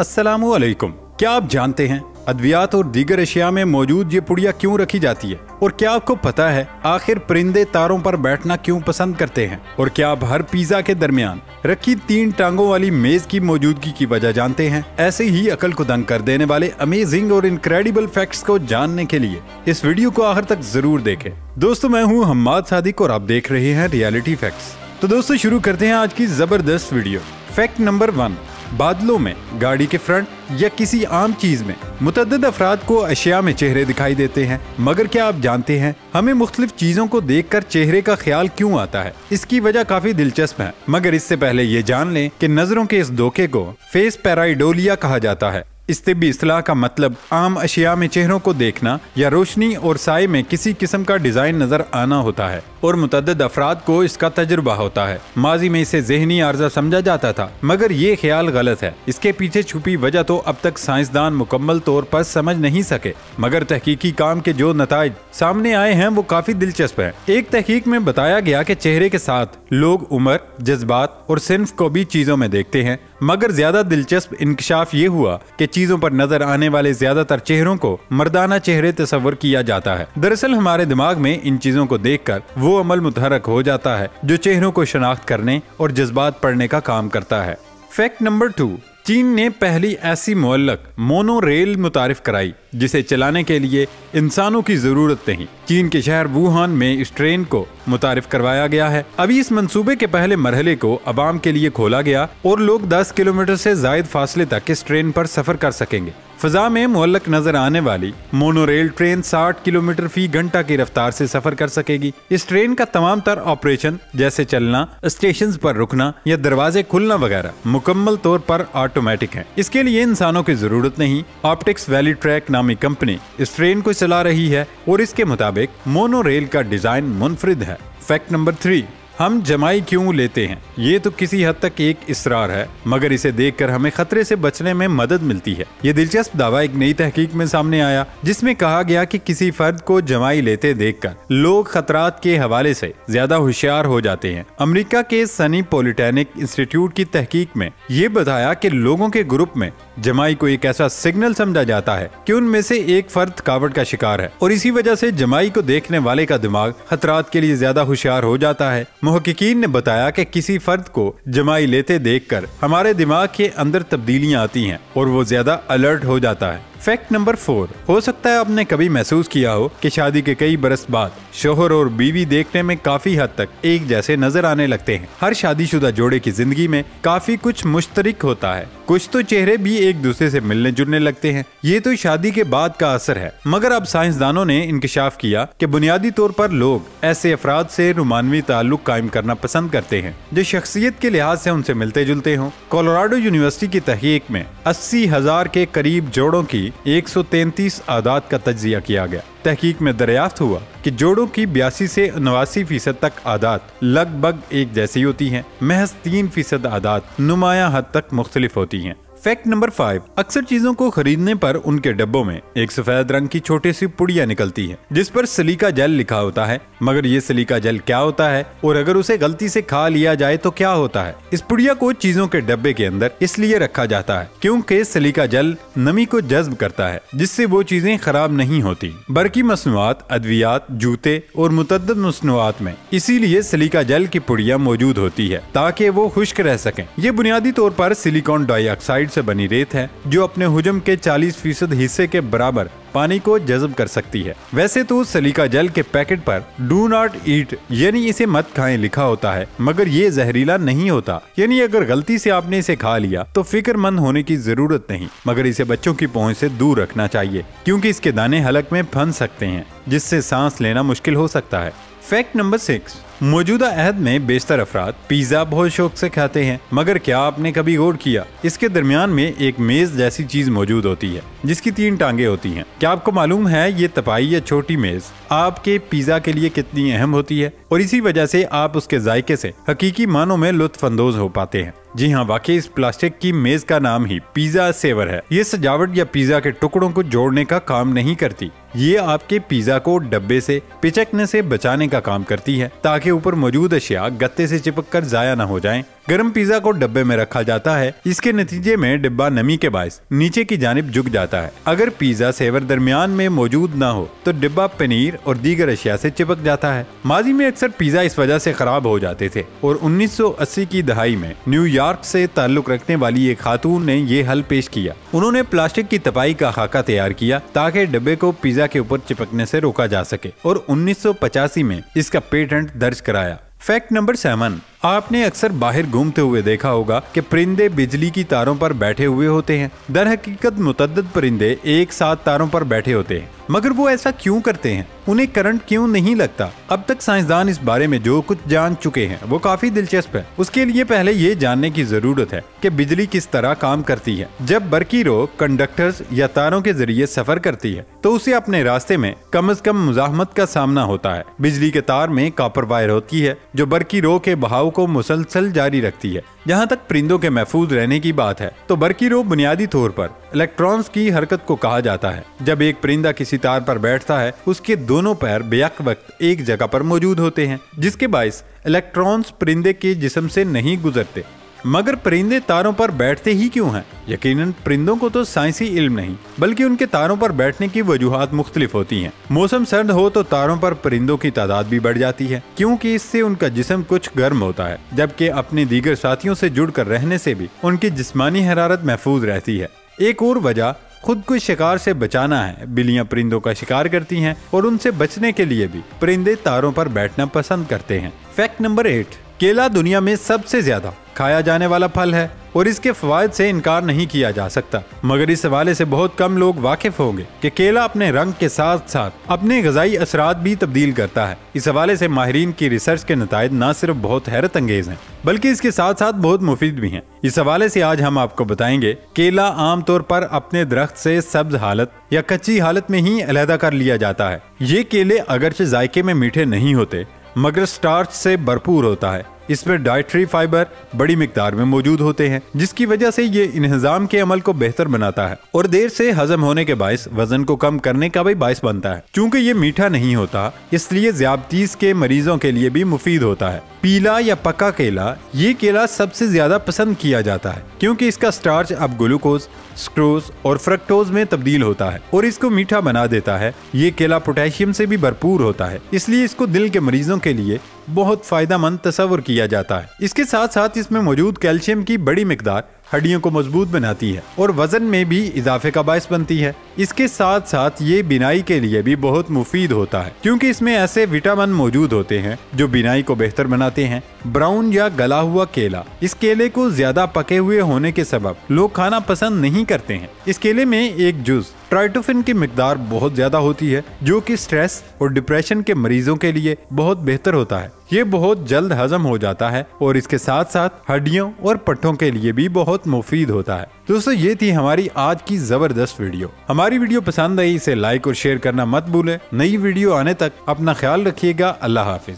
अस्सलामुअलैकुम। क्या आप जानते हैं अद्वियात और दीगर अशिया में मौजूद ये पुड़िया क्यों रखी जाती है? और क्या आपको पता है आखिर परिंदे तारों पर बैठना क्यों पसंद करते हैं? और क्या आप हर पिज्जा के दरमियान रखी 3 टांगों वाली मेज की मौजूदगी की वजह जानते हैं? ऐसे ही अकल को दंग कर देने वाले अमेजिंग और इनक्रेडिबल फैक्ट्स को जानने के लिए इस वीडियो को आखिर तक जरूर देखें। दोस्तों, मैं हूँ हम्माद सादिक और आप देख रहे हैं रियलिटी फैक्ट्स। तो दोस्तों, शुरू करते हैं आज की जबरदस्त वीडियो। फैक्ट नंबर 1, बादलों में, गाड़ी के फ्रंट या किसी आम चीज में मुतअद्दिद अफराद को अशिया में चेहरे दिखाई देते हैं। मगर क्या आप जानते हैं हमें मुख्तलिफ चीजों को देखकर चेहरे का ख्याल क्यों आता है? इसकी वजह काफी दिलचस्प है, मगर इससे पहले ये जान लें कि नजरों के इस धोखे को फेस पैराइडोलिया कहा जाता है। इस तिब्बी इस्तिलाह का मतलब आम अशिया में चेहरों को देखना या रोशनी और साए में किसी किस्म का डिजाइन नजर आना होता है और मुतअद्दिद अफराद को इसका तजुर्बा होता है। माजी में इसे ज़हनी आर्जा समझा जाता था, मगर ये ख्याल गलत है। इसके पीछे छुपी वजह तो अब तक साइंसदान मुकम्मल तौर पर समझ नहीं सके, मगर तहकीकी काम के जो नताइज सामने आए हैं वो काफी दिलचस्प है। एक तहकीक में बताया गया कि चेहरे के साथ लोग उम्र, जज्बात और सिन्फ को भी चीजों में देखते हैं, मगर ज्यादा दिलचस्प इंकशाफ ये हुआ कि चीजों पर नजर आने वाले ज्यादातर चेहरों को मर्दाना चेहरे तस्वर किया जाता है। दरअसल हमारे दिमाग में इन चीजों को देखकर वो अमल मुतहरक हो जाता है जो चेहरों को शनाख्त करने और जज्बात पढ़ने का काम करता है। फैक्ट नंबर 2, चीन ने पहली ऐसी मुअल्लक मोनो रेल मुतारिफ कराई जिसे चलाने के लिए इंसानों की जरूरत नहीं। चीन के शहर वुहान में इस ट्रेन को मुतारिफ करवाया गया है। अभी इस मंसूबे के पहले मरहले को अवाम के लिए खोला गया और लोग 10 किलोमीटर से जायद फासले तक इस ट्रेन पर सफर कर सकेंगे। फजा में मुअल्लक नजर आने वाली मोनोरेल ट्रेन 60 किलोमीटर फी घंटा की रफ्तार से सफर कर सकेगी। इस ट्रेन का तमाम तर ऑपरेशन जैसे चलना, स्टेशन पर रुकना या दरवाजे खुलना वगैरह मुकम्मल तौर पर ऑटोमेटिक है। इसके लिए इंसानों की जरूरत नहीं। ऑप्टिक्स वैली ट्रैक नामी कंपनी इस ट्रेन को चला रही है और इसके मुताबिक मोनोरेल का डिजाइन मुनफरिद है। फैक्ट नंबर 3, हम जमाई क्यों लेते हैं? ये तो किसी हद तक एक इसरार है, मगर इसे देखकर हमें खतरे से बचने में मदद मिलती है। ये दिलचस्प दावा एक नई तहकीक में सामने आया जिसमें कहा गया कि किसी फर्द को जमाई लेते देखकर लोग खतरात के हवाले से ज्यादा होशियार हो जाते हैं। अमेरिका के सनी पॉलिटेक्निक इंस्टीट्यूट की तहकीक में ये बताया कि लोगों के ग्रुप में जमाई को एक ऐसा सिग्नल समझा जाता है कि उनमें से एक फर्द थकावट का शिकार है और इसी वजह से जमाई को देखने वाले का दिमाग खतरात के लिए ज्यादा होशियार हो जाता है। मुहक्किकीन ने बताया कि किसी फर्द को जमाई लेते देखकर हमारे दिमाग के अंदर तब्दीलियां आती हैं और वो ज्यादा अलर्ट हो जाता है। फैक्ट नंबर 4, हो सकता है आपने कभी महसूस किया हो कि शादी के कई बरस बाद शोहर और बीवी देखने में काफी हद तक एक जैसे नजर आने लगते हैं। हर शादीशुदा जोड़े की जिंदगी में काफी कुछ मुश्तरक होता है, कुछ तो चेहरे भी एक दूसरे से मिलने जुलने लगते हैं। ये तो शादी के बाद का असर है, मगर अब साइंसदानों ने इंकशाफ किया कि बुनियादी तौर पर लोग ऐसे अफराद से रुमानवी ताल्लुक कायम करना पसंद करते हैं जो शख्सियत के लिहाज से उनसे मिलते जुलते हों। कोलोराडो यूनिवर्सिटी की तहकीक में 80,000 के करीब जोड़ों की 133 आदात का तज्जिया किया गया। तहकीक में दरियाफ्त हुआ कि जोड़ों की 82 से 89% तक आदात लगभग एक जैसी होती हैं। महज 3% आदात नुमायां हद तक मुख्तलिफ होती हैं। फैक्ट नंबर 5, अक्सर चीजों को खरीदने पर उनके डब्बों में एक सफेद रंग की छोटी सी पुड़िया निकलती है जिस पर सिलिका जेल लिखा होता है। मगर ये सिलिका जेल क्या होता है और अगर उसे गलती से खा लिया जाए तो क्या होता है? इस पुड़िया को चीजों के डब्बे के अंदर इसलिए रखा जाता है क्योंकि सिलिका जेल नमी को जज्ब करता है जिससे वो चीजें खराब नहीं होती। बरकी मसनूआत, अद्वियात, जूते और मुतअद्दिद मसनूआत में इसीलिए सिलिका जेल की पुड़िया मौजूद होती है ताकि वो खुश्क रह सकें। ये बुनियादी तौर पर सिलिकॉन डाइऑक्साइड से बनी रेत है जो अपने हुजम के 40% हिस्से के बराबर पानी को जज़ब कर सकती है। वैसे तो सिलिका जेल के पैकेट पर डू नॉट ईट यानी इसे मत खाएं लिखा होता है, मगर ये जहरीला नहीं होता। यानी अगर गलती से आपने इसे खा लिया तो फिक्रमंद होने की जरूरत नहीं, मगर इसे बच्चों की पहुंच से दूर रखना चाहिए क्योंकि इसके दाने हलक में फंस सकते हैं जिससे सांस लेना मुश्किल हो सकता है। फैक्ट नंबर 6, मौजूदा अहद में बेशतर अफराद पिज्जा बहुत शौक से खाते हैं, मगर क्या आपने कभी गौर किया इसके दरमियान में एक मेज जैसी चीज मौजूद होती है जिसकी 3 टांगे होती हैं। क्या आपको मालूम है ये तपाई या छोटी मेज आपके पिज्जा के लिए कितनी अहम होती है और इसी वजह से आप उसके जायके से हकीकी मानों में लुत्फ अंदोज हो पाते हैं। जी हाँ, वाकई इस प्लास्टिक की मेज का नाम ही पिज्जा सेवर है। ये सजावट या पिज्जा के टुकड़ों को जोड़ने का काम नहीं करती, ये आपके पिज्जा को डब्बे से पिचकने से बचाने का काम करती है ताकि ऊपर मौजूद अशिया गत्ते से चिपक कर जाया न हो जाएं। गर्म पिज्जा को डब्बे में रखा जाता है। इसके नतीजे में डिब्बा नमी के बायस नीचे की जानिब झुक जाता है। अगर पिज्जा सेवर दरमियान में मौजूद ना हो तो डिब्बा पनीर और दीगर अशिया से चिपक जाता है। माजी में अक्सर पिज्जा इस वजह से खराब हो जाते थे और 1980 की दहाई में न्यूयॉर्क से ताल्लुक रखने वाली एक खातून ने ये हल पेश किया। उन्होंने प्लास्टिक की तपाई का खाका तैयार किया ताकि डिब्बे को पिज्जा के ऊपर चिपकने से रोका जा सके और 1985 में इसका पेटेंट दर्ज कराया। फैक्ट नंबर 7, आपने अक्सर बाहर घूमते हुए देखा होगा कि परिंदे बिजली की तारों पर बैठे हुए होते हैं। दर हकीकत मुतअद्दिद परिंदे एक साथ तारों पर बैठे होते हैं, मगर वो ऐसा क्यों करते हैं? उन्हें करंट क्यों नहीं लगता? अब तक साइंसदान इस बारे में जो कुछ जान चुके हैं वो काफी दिलचस्प है। उसके लिए पहले ये जानने की जरूरत है कि बिजली किस तरह काम करती है। जब बरकी रो कंडक्टर्स या तारों के जरिए सफर करती है तो उसे अपने रास्ते में कम से कम मुजाहमत का सामना होता है। बिजली के तार में कॉपर वायर होती है जो बरकी रो के बहाव को मुसलसल जारी रखती है। जहाँ तक परिंदों के महफूज रहने की बात है तो बरकी रो बुनियादी तौर पर इलेक्ट्रॉन्स की हरकत को कहा जाता है। जब एक परिंदा किसी तार पर बैठता है उसके दोनों पैर बेयक वक्त एक जगह पर मौजूद होते हैं, जिसके बायस इलेक्ट्रॉन्स परिंदे के जिस्म से नहीं गुजरते। मगर परिंदे तारों पर बैठते ही क्यों हैं? यकीनन परिंदों को तो साइंसी इल्म नहीं, बल्कि उनके तारों पर बैठने की वजूहात मुख्तलिफ होती हैं। मौसम सर्द हो तो तारों पर परिंदों की तादाद भी बढ़ जाती है, क्योंकि इससे उनका जिस्म कुछ गर्म होता है, जबकि अपने दीगर साथियों से जुड़कर रहने से भी उनकी जिस्मानी हरारत महफूज रहती है। एक और वजह खुद को शिकार से बचाना है। बिल्लियां परिंदों का शिकार करती हैं और उनसे बचने के लिए भी परिंदे तारों पर बैठना पसंद करते हैं। फैक्ट नंबर 8, केला दुनिया में सबसे ज्यादा खाया जाने वाला फल है और इसके फवायद से इनकार नहीं किया जा सकता। मगर इस हवाले से बहुत कम लोग वाकिफ होंगे कि केला अपने रंग के साथ साथ अपने ग़िज़ाई असरात भी तब्दील करता है। इस हवाले से माहिरीन की रिसर्च के नताइज न सिर्फ बहुत हैरत अंगेज हैं, बल्कि इसके साथ साथ बहुत मुफीद भी हैं। इस हवाले से आज हम आपको बताएंगे केला आमतौर पर अपने दरख्त से सब्ज हालत या कच्ची हालत में ही अलहदा कर लिया जाता है। ये केले अगरचे जायके में मीठे नहीं होते मगर स्टार्च से भरपूर होता है। इसमें डाइटरी फाइबर बड़ी मिकदार में मौजूद होते हैं, जिसकी वजह से ये इंहिज़ाम के अमल को बेहतर बनाता है और देर से हजम होने के बायस वजन को कम करने का भी बायस बनता है। चूंकि ये मीठा नहीं होता इसलिए ज़ियादतीस के मरीजों के लिए भी मुफीद होता है। पीला या पका केला, ये केला सबसे ज्यादा पसंद किया जाता है क्योंकि इसका स्टार्च अब ग्लूकोज, स्क्रोज और फ्रक्टोज में तब्दील होता है और इसको मीठा बना देता है। ये केला पोटेशियम से भी भरपूर होता है, इसलिए इसको दिल के मरीजों के लिए बहुत फायदेमंद तस्वर किया जाता है। इसके साथ साथ इसमें मौजूद कैल्शियम की बड़ी मिकदार हड्डियों को मजबूत बनाती है और वजन में भी इजाफे का बायस बनती है। इसके साथ साथ ये बिनाई के लिए भी बहुत मुफीद होता है क्योंकि इसमें ऐसे विटामिन मौजूद होते हैं जो बिनाई को बेहतर बनाते हैं। ब्राउन या गला हुआ केला, इस केले को ज्यादा पके हुए होने के सबब लोग खाना पसंद नहीं करते हैं। इस केले में एक जुज ट्राइटोफिन की मिकदार बहुत ज्यादा होती है जो कि स्ट्रेस और डिप्रेशन के मरीजों के लिए बहुत बेहतर होता है। ये बहुत जल्द हजम हो जाता है और इसके साथ साथ हड्डियों और पट्टों के लिए भी बहुत मुफीद होता है। दोस्तों, ये थी हमारी आज की जबरदस्त वीडियो। हमारी वीडियो पसंद आई इसे लाइक और शेयर करना मत भूलें। नई वीडियो आने तक अपना ख्याल रखिएगा। अल्लाह हाफिज।